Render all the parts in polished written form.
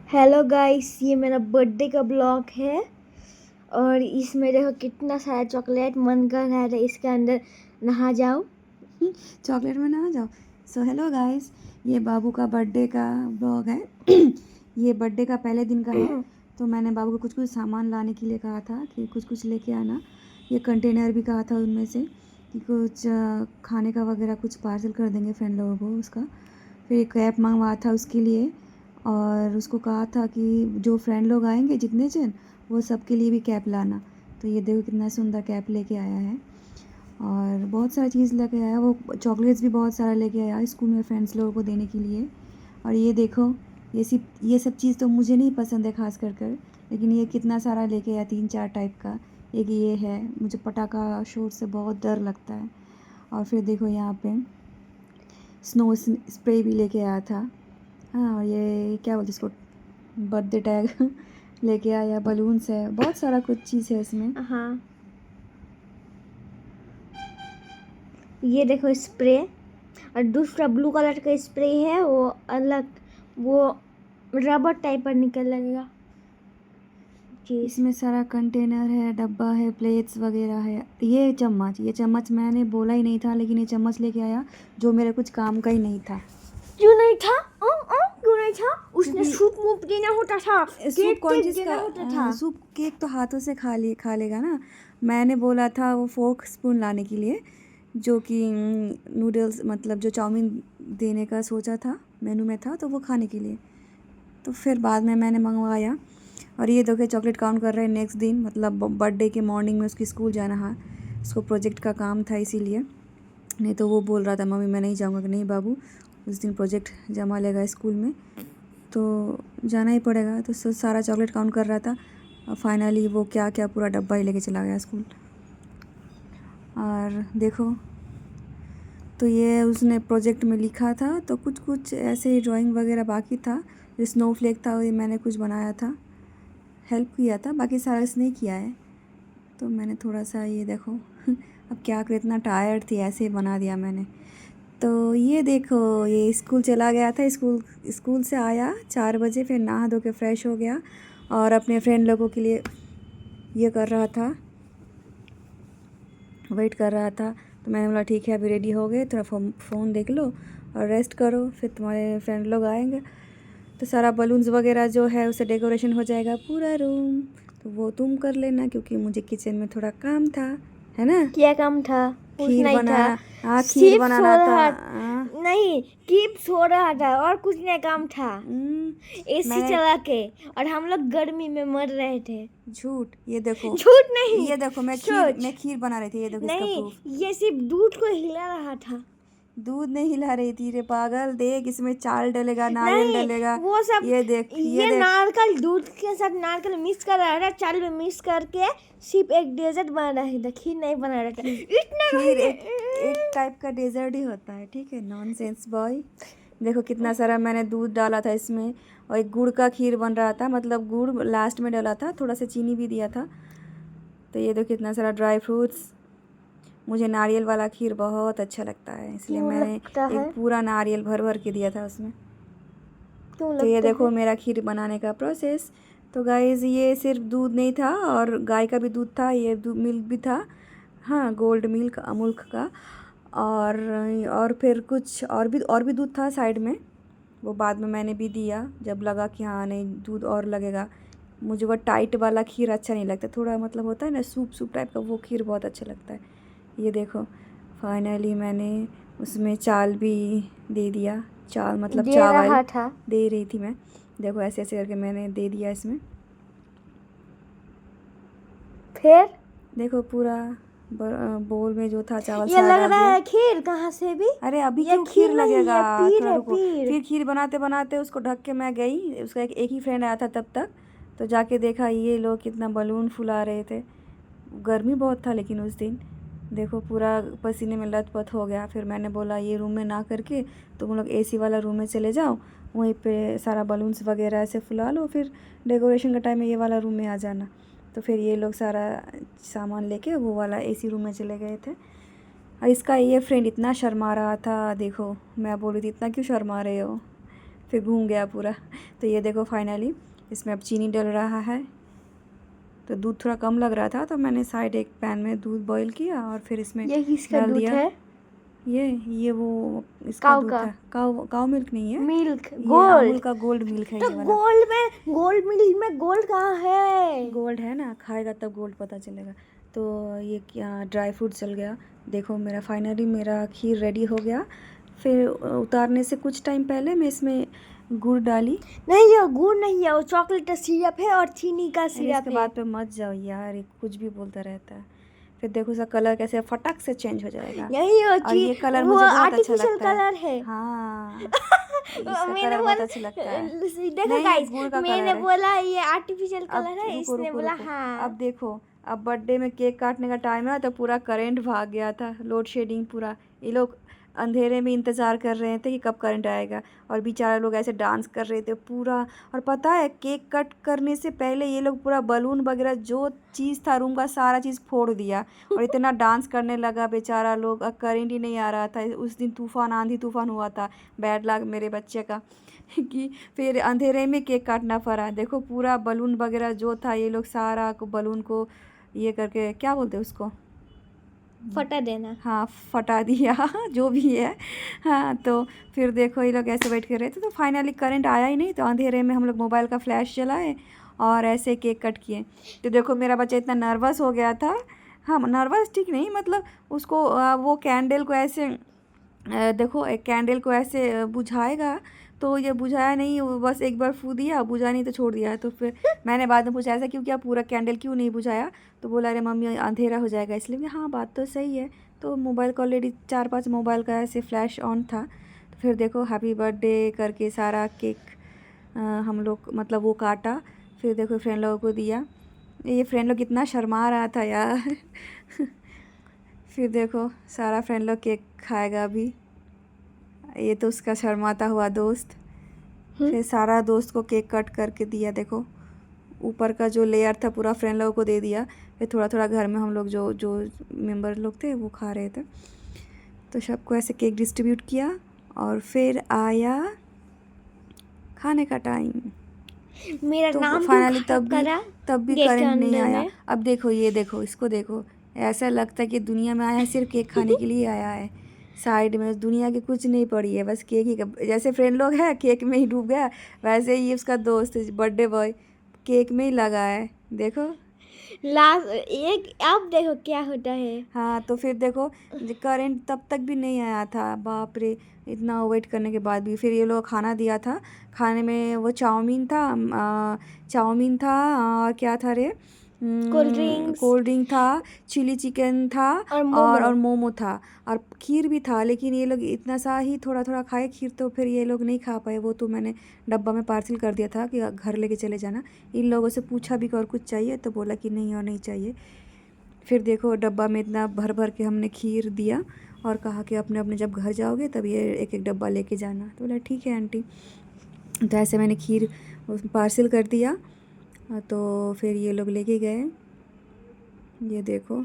Hello guys, ये मेरा birthday का ब्लॉग है। और इसमें देखो कितना सारा चॉकलेट, मन कर रहा है इसके अंदर नहा जाओ। चॉकलेट में नहा जाओ। सो हेलो गाइस, ये बाबू का बर्थडे का ब्लॉग है। ये बर्थडे का पहले दिन का है। तो मैंने बाबू को कुछ कुछ सामान लाने के लिए कहा था कि कुछ कुछ लेके आना। ये कंटेनर भी कहा था उनमें से कि कुछ खाने का वगैरह कुछ पार्सल कर देंगे फ्रेंड लोगों को उसका। फिर एक कैप मंगवाया था उसके लिए, और उसको कहा था कि जो फ्रेंड लोग आएंगे जितने जन, वो सबके लिए भी कैप लाना। तो ये देखो कितना सुंदर कैप लेके आया है, और बहुत सारा चीज़ लेके आया। वो चॉकलेट्स भी बहुत सारा लेके आया स्कूल में फ्रेंड्स लोगों को देने के लिए। और ये देखो, ये सब चीज़ तो मुझे नहीं पसंद है खास कर, लेकिन ये कितना सारा लेके आया, 3-4 टाइप का। एक ये है, मुझे पटाखा शोर से बहुत डर लगता है। और फिर देखो यहाँ पे स्नो स्प्रे भी लेके आया था। हाँ, और ये क्या बोलते इसको, बर्थडे टैग लेके आया, बलून्स है, बहुत सारा कुछ चीज़ है इसमें। हाँ, ये देखो स्प्रे, और दूसरा ब्लू कलर का स्प्रे है, वो अलग, वो रबर टाइप पर निकल लगेगा। इसमें सारा कंटेनर है, डब्बा है, प्लेट्स वगैरह है। ये चम्मच मैंने बोला ही नहीं था, लेकिन ये चम्मच लेके आया जो मेरे कुछ काम का ही नहीं था। क्यों नहीं था? क्यों नहीं था? उसने सूप मूप देना होता था, सूप कौन चीज़ देना होता था। का सूप? केक तो हाथों से खा लेगा ना। मैंने बोला था वो फोर्क स्पून लाने के लिए, जो कि नूडल्स मतलब जो चाउमीन देने का सोचा था, मेनू में था, तो वो खाने के लिए। तो फिर बाद में मैंने मंगवाया। और ये देखो चॉकलेट काउंट कर रहे हैं नेक्स्ट दिन, मतलब बर्थडे के मॉर्निंग में उसकी स्कूल जाना है। उसको प्रोजेक्ट का काम था इसीलिए, नहीं तो वो बोल रहा था मम्मी मैं नहीं जाऊँगा। कि नहीं बाबू, उस दिन प्रोजेक्ट जमा लेगा स्कूल में, तो जाना ही पड़ेगा। तो सारा चॉकलेट काउंट कर रहा था, और फाइनली वो क्या क्या पूरा डब्बा ही लेके चला गया स्कूल। और देखो, तो ये उसने प्रोजेक्ट में लिखा था, तो कुछ कुछ ऐसे ही ड्राइंग वगैरह बाकी था। जो स्नोफ्लेक था ये मैंने कुछ बनाया था, हेल्प किया था, बाकी सारा इसने किया है। तो मैंने थोड़ा सा ये देखो अब क्या करूँ, इतना टायर्ड थी, ऐसे ही बना दिया मैंने। तो ये देखो, ये स्कूल चला गया था। स्कूल से आया 4 बजे, फिर नहा धो के फ्रेश हो गया, और अपने फ्रेंड लोगों के लिए ये कर रहा था, वेट कर रहा था। तो मैंने बोला ठीक है, अभी रेडी हो गए, थोड़ा फ़ोन देख लो और रेस्ट करो, फिर तुम्हारे फ्रेंड लोग आएंगे तो सारा बलून्स वगैरह जो है उससे डेकोरेशन हो जाएगा पूरा रूम। तो वो तुम कर लेना, क्योंकि मुझे किचन में थोड़ा काम था, है ना। क्या काम था? कुछ खीर नहीं बनाना। था, हाँ, खीर सिर्फ बनाना सो था। रहा। नहीं, कीप सो रहा था और कुछ नहीं काम था। एसी मैंने चला के, और हम लोग गर्मी में मर रहे थे। झूठ, ये देखो, झूठ नहीं, ये देखो, सच। मैं खीर बना रही थी, ये देखो इसका नहीं, प्रूफ। ये सिर्फ दूध को हिला रहा था। दूध नहीं हिला रही थी रे पागल, देख इसमें चाल डलेगा, नारियल नहीं, डलेगा। वो सब, ये देख, ये ये देख। नारकल दूध के साथ नारकल मिक्स कर रहा था, चाल में मिक्स करके सिर्फ एक डेजर्ट बना रहा था, खीर नहीं बना रहा था। इतना खीर एक टाइप का डेजर्ट ही होता है, ठीक है, नॉनसेंस बॉय। देखो कितना सारा मैंने दूध डाला था इसमें, और एक गुड़ का खीर बन रहा था, मतलब गुड़ लास्ट में डाला था, थोड़ा सा चीनी भी दिया था। तो ये देखो कितना सारा ड्राई फ्रूट्स। मुझे नारियल वाला खीर बहुत अच्छा लगता है, इसलिए क्यों मैंने लगता है? एक पूरा नारियल भर भर के दिया था उसमें। क्यों तो ये लगता देखो है? मेरा खीर बनाने का प्रोसेस। तो गाइज़, ये सिर्फ दूध नहीं था, और गाय का भी दूध था, ये मिल्क भी था। हाँ, गोल्ड मिल्क, अमूल का। और फिर कुछ और भी दूध था साइड में, वो बाद में मैंने भी दिया जब लगा कि हाँ नहीं दूध और लगेगा। मुझे वो टाइट वाला खीर अच्छा नहीं लगता, थोड़ा मतलब होता है ना सूप सूप टाइप का, वो खीर बहुत अच्छा लगता है। ये देखो फाइनली मैंने उसमें चाल भी दे दिया, चाल मतलब दे चावल रहा था। दे रही थी मैं। देखो ऐसे ऐसे करके मैंने दे दिया इसमें। फिर देखो पूरा बोल में जो था चावल ये सारा लग डाल रहा दिया। है खीर कहाँ से भी? अरे अभी ये क्यों खीर खीर नहीं, लगेगा, ये पीर थोड़ा है, रुको। पीर। फिर खीर बनाते बनाते उसको ढक के मैं गई, उसका एक ही फ्रेंड आया था तब तक। तो जाके देखा ये लोग कितना बलून फुला रहे थे। गर्मी बहुत था लेकिन उस दिन देखो पूरा पसीने में लथपथ हो गया। फिर मैंने बोला ये रूम में ना करके तुम लोग एसी वाला रूम में चले जाओ, वहीं पे सारा बलून्स वगैरह ऐसे फुला लो, फिर डेकोरेशन का टाइम में ये वाला रूम में आ जाना। तो फिर ये लोग सारा सामान लेके वो वाला एसी रूम में चले गए थे। और इसका ये फ्रेंड इतना शर्मा रहा था, देखो मैं बोली थी इतना क्यों शर्मा रहे हो। फिर घूम गया पूरा। तो ये देखो फाइनली इसमें अब चीनी डल रहा है। तो दूध थोड़ा कम लग रहा था तो मैंने साइड एक पैन में दूध बॉईल किया और फिर इसमें ये किसका डाल दूध दिया। है? ये वो इसका काऊ दूध का? है। काऊ मिल्क नहीं है, मिल्क ये गोल्ड। अमूल का गोल्ड मिल्क है तो ये वाला। गोल्ड मिल्क में गोल्ड कहाँ है? गोल्ड है ना, खाएगा तब गोल्ड पता चलेगा। तो ये क्या ड्राई फ्रूट चल गया। देखो मेरा फाइनली मेरा खीर रेडी हो गया। फिर उतारने से कुछ टाइम पहले मैं इसमें गुड़ डाली। नहीं, ये गुड़ नहीं है, वो चॉकलेट सिरप है और चीनी का अरे सिरप इसके है। बाद पे मत जाओ यार, ये कुछ भी बोलता रहता है। फिर देखो इसका कलर कैसे फटक से चेंज हो जाएगा। यही और ये कलर वो मुझे बहुत अच्छा आर्टिफिशियल लगता है। कलर है। हाँ, इसका मैंने कलर बहुत बोला, अच्छा लगता है। देखो नहीं, गाइस, गुड़ का मैंने कलर है। बोला ये आर्टिफिशियल अब कलर है, रुको इसने रुको बोला रुको, हाँ। अब देखो, अब बर्थडे में केक काटने का टाइम है तो पूरा करंट भाग गया था, लोड शेडिंग पूरा। ये लोग अंधेरे में इंतज़ार कर रहे थे कि कब करंट आएगा, और बेचारे लोग ऐसे डांस कर रहे थे पूरा। और पता है केक कट करने से पहले ये लोग पूरा बलून वगैरह जो चीज़ था रूम का सारा चीज़ फोड़ दिया और इतना डांस करने लगा बेचारा लोग। अब करंट ही नहीं आ रहा था। उस दिन तूफान, आंधी तूफान हुआ था, बैड लक मेरे बच्चे का कि फिर अंधेरे में केक काटना पड़ा। देखो पूरा बलून वगैरह जो था ये लोग सारा को बलून को ये करके, क्या बोलते हैं उसको, फटा देना। हाँ फटा दिया जो भी है। हाँ तो फिर देखो ये लोग ऐसे वेट कर रहे थे। तो फाइनली करंट आया ही नहीं, तो अंधेरे में हम लोग मोबाइल का फ्लैश जलाए और ऐसे केक कट किए। तो देखो मेरा बच्चा इतना नर्वस हो गया था। हाँ नर्वस ठीक नहीं, मतलब उसको वो कैंडल को ऐसे देखो एक कैंडल को ऐसे बुझाएगा, तो ये बुझाया नहीं, वो बस एक बार फू दिया, बुझा नहीं तो छोड़ दिया। तो फिर मैंने बाद में पूछा ऐसा क्यों किया, पूरा कैंडल क्यों नहीं बुझाया? तो बोला अरे मम्मी अंधेरा हो जाएगा इसलिए। हाँ बात तो सही है। तो मोबाइल का ऑलरेडी 4-5 मोबाइल का ऐसे फ्लैश ऑन था। तो फिर देखो हैप्पी बर्थडे करके सारा केक हम लोग मतलब वो काटा। फिर देखो फ्रेंड लोगों को दिया। ये फ्रेंड लोग कितना शर्मा रहा था यार फिर देखो सारा फ्रेंड लोग केक खाएगा अभी। ये तो उसका शर्माता हुआ दोस्त। फिर सारा दोस्त को केक कट करके दिया। देखो ऊपर का जो लेयर था पूरा फ्रेंड लोगों को दे दिया। फिर थोड़ा थोड़ा घर में हम लोग जो जो मेंबर लोग थे वो खा रहे थे। तो सबको ऐसे केक डिस्ट्रीब्यूट किया और फिर आया खाने का टाइम। मेरा तो नाम फाइनली क्यों करा तब भी गेट के करंट नहीं अंदर आया। में? अब देखो ये देखो, इसको देखो, ऐसा लगता है कि दुनिया में आया है सिर्फ केक खाने के लिए आया है। साइड में दुनिया की कुछ नहीं पड़ी है, बस केक ही जैसे फ्रेंड लोग हैं केक में ही डूब गया, वैसे ही उसका दोस्त बर्थडे बॉय केक में ही लगा है। देखो लास्ट एक, अब देखो क्या होता है। हाँ तो फिर देखो करंट तब तक भी नहीं आया था, बाप रे, इतना वेट करने के बाद भी। फिर ये लोग खाना दिया था। खाने में वो चाउमीन था, चाउमीन था और क्या था रे, कोल्ड ड्रिंक था, चिली चिकन था और मोमो। और मोमो था और खीर भी था। लेकिन ये लोग इतना सा ही थोड़ा थोड़ा खाए खीर, तो फिर ये लोग नहीं खा पाए। वो तो मैंने डब्बा में पार्सल कर दिया था कि घर लेके चले जाना। इन लोगों से पूछा भी कि और कुछ चाहिए, तो बोला कि नहीं और नहीं चाहिए। फिर देखो डब्बा में इतना भर भर के हमने खीर दिया और कहा कि अपने अपने जब घर जाओगे तब ये एक एक डब्बा लेके जाना। तो बोला ठीक है आंटी। तो ऐसे मैंने खीर पार्सल कर दिया। तो फिर ये लोग लेके गए। ये देखो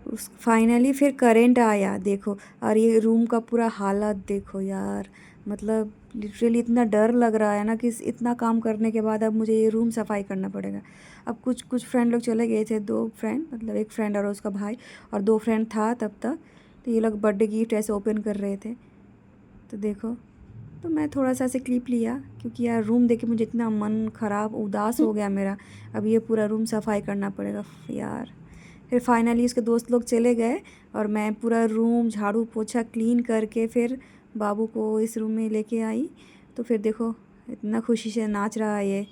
उस फाइनली फिर करंट आया देखो। और ये रूम का पूरा हालत देखो यार, मतलब लिटरली इतना डर लग रहा है ना कि इतना काम करने के बाद अब मुझे ये रूम सफाई करना पड़ेगा। अब कुछ फ्रेंड लोग चले गए थे, 2 फ्रेंड, मतलब एक फ्रेंड और उसका भाई और 2 फ्रेंड था तब तक। तो ये लोग बर्थडे गिफ्ट ऐसे ओपन कर रहे थे। तो देखो, तो मैं थोड़ा सा ऐसे क्लिप लिया क्योंकि यार रूम देख के मुझे इतना मन ख़राब उदास हो गया मेरा। अब ये पूरा रूम सफाई करना पड़ेगा यार। फिर फाइनली उसके दोस्त लोग चले गए और मैं पूरा रूम झाड़ू पोछा क्लीन करके फिर बाबू को इस रूम में लेके आई। तो फिर देखो इतना खुशी से नाच रहा है ये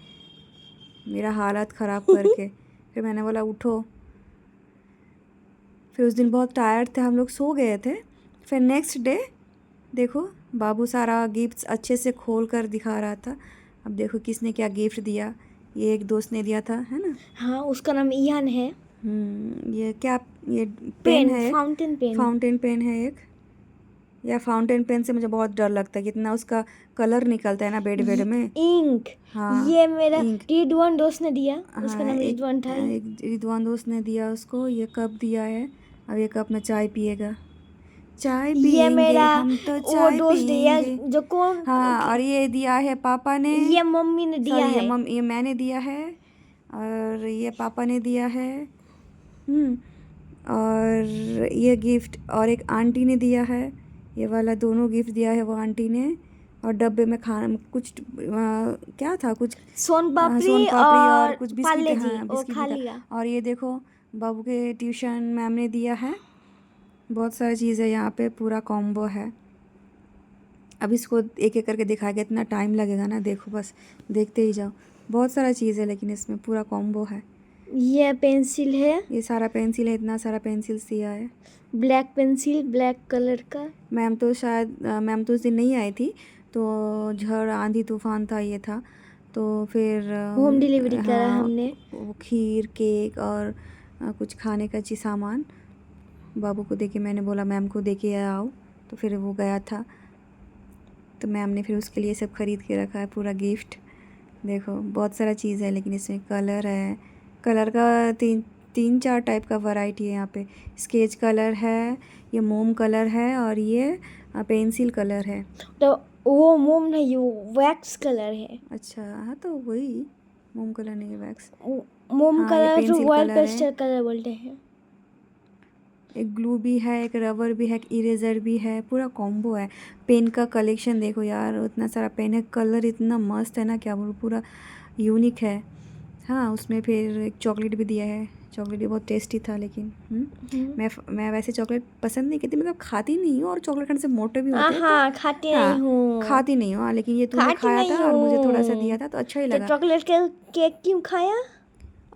मेरा हालत ख़राब करके। फिर मैंने बोला उठो। फिर उस दिन बहुत टायर्ड थे हम लोग, सो गए थे। फिर नेक्स्ट डे देखो बाबू सारा गिफ्ट्स अच्छे से खोल कर दिखा रहा था। अब देखो किसने क्या गिफ्ट दिया। ये एक दोस्त ने दिया था, है ना? हाँ, उसका नाम इयान है। ये क्या, ये पेन है, फाउंटेन पेन है एक। या फाउंटेन पेन से मुझे बहुत डर लगता है, कितना उसका कलर निकलता है ना बेड में। इंक। हाँ ये मेरा इंक। रिदवान दोस्त ने दिया। उसका हाँ नाम रिदवान था। एक रिदवान दोस्त ने दिया उसको। ये कप दिया है, अब ये कप में चाय पिएगा। चाय ये पियेंगे मेरा हम तो वो चाय दोस्त दिया पियेंगे। जो कौन हाँ, और ये दिया है पापा ने, ये मम्मी ने दिया सॉरी है। ये मैंने दिया है, और ये पापा ने दिया है। और ये गिफ्ट और एक आंटी ने दिया है, ये वाला दोनों गिफ्ट दिया है वो आंटी ने। और डब्बे में खाना कुछ क्या था, कुछ सोन सोन पापड़ी पापड़ी और और कुछ बिस्किट, पार्ले जी हाँ वो बिस्किट खा भी था। लिया। और ये देखो बाबू के ट्यूशन मैम ने दिया है, बहुत सारी चीज़ें यहाँ पे, पूरा कॉम्बो है। अब इसको एक एक करके दिखाएगा, इतना टाइम लगेगा ना, देखो बस देखते ही जाओ, बहुत सारा चीज़ है लेकिन इसमें पूरा कॉम्बो है। ये पेंसिल है, ये सारा पेंसिल है, इतना सारा पेंसिल्स दिया है। ब्लैक पेंसिल ब्लैक कलर का। मैम तो उस दिन नहीं आई थी, तो झड़ आंधी तूफान था, ये था, तो फिर होम डिलीवरी करा हाँ हमने। वो खीर केक और कुछ खाने का चीज़ सामान बाबू को देके, मैंने बोला मैम को देके आओ, तो फिर वो गया था, तो मैम ने फिर उसके लिए सब खरीद के रखा है पूरा गिफ्ट। देखो बहुत सारा चीज़ है, लेकिन इसमें कलर है, कलर का तीन चार टाइप का वैरायटी है यहाँ पे। स्केच कलर है, ये मोम कलर है, और ये पेंसिल कलर है। तो वो मोम नहीं, वो वैक्स कलर है। अच्छा हाँ, तो वही मोम कलर नहीं है, वैक्स। मोम हाँ ये कलर जो पेंसिल ऑयल कलर है, पेस्टल कलर बोलते हैं। एक ग्लू भी है, एक रबर भी है, एक इरेज़र भी है, पूरा कॉम्बो है। पेन का कलेक्शन देखो यार, इतना सारा पेन है, कलर इतना मस्त है ना, क्या बोलूँ, पूरा यूनिक है। हाँ उसमें फिर एक चॉकलेट भी दिया है, चॉकलेट भी बहुत टेस्टी था, लेकिन मैं वैसे चॉकलेट पसंद नहीं करती, मतलब खाती नहीं हूँ, और चॉकलेट खाने से मोटे भी होते हैं, तो हाँ खाती नहीं हूँ, खाती नहीं हूँ। हाँ, लेकिन ये तूने खाती खाया नहीं था और मुझे थोड़ा सा हूँ। दिया था, तो अच्छा ही तो लगा। चॉकलेट केक क्यों खाया?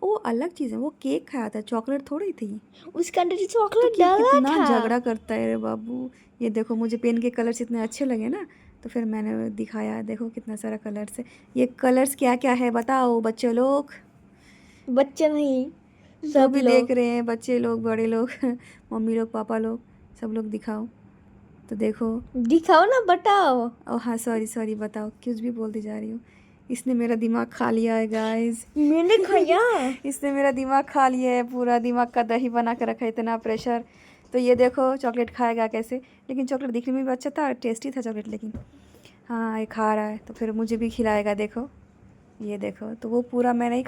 वो अलग चीज़ है, वो केक खाया था, चॉकलेट थोड़ी थी। उसके अंदर तो चॉकलेट डाला कितना था। झगड़ा करता है रे बाबू। ये देखो मुझे पेन के कलर्स इतने अच्छे लगे ना, तो फिर मैंने दिखाया, देखो कितना सारा कलर्स है। ये कलर्स क्या क्या है बताओ बच्चे लोग, बच्चे नहीं जो सब भी लोग। देख रहे हैं, बच्चे लोग बड़े लोग मम्मी लोग पापा लोग, सब लोग दिखाओ। तो देखो, दिखाओ ना, बताओ। ओ हाँ सॉरी बताओ, कुछ भी बोलती जा रही हूँ। इसने मेरा दिमाग खा लिया है गाइस। मैंने खाया। इसने मेरा दिमाग खा लिया है, पूरा दिमाग का दही बना कर रखा है, इतना प्रेशर। तो ये देखो चॉकलेट खाएगा कैसे, लेकिन चॉकलेट दिखने में भी अच्छा था, टेस्टी था चॉकलेट, लेकिन हाँ ये खा रहा है, तो फिर मुझे भी खिलाएगा। देखो ये देखो, तो वो पूरा मैंने ही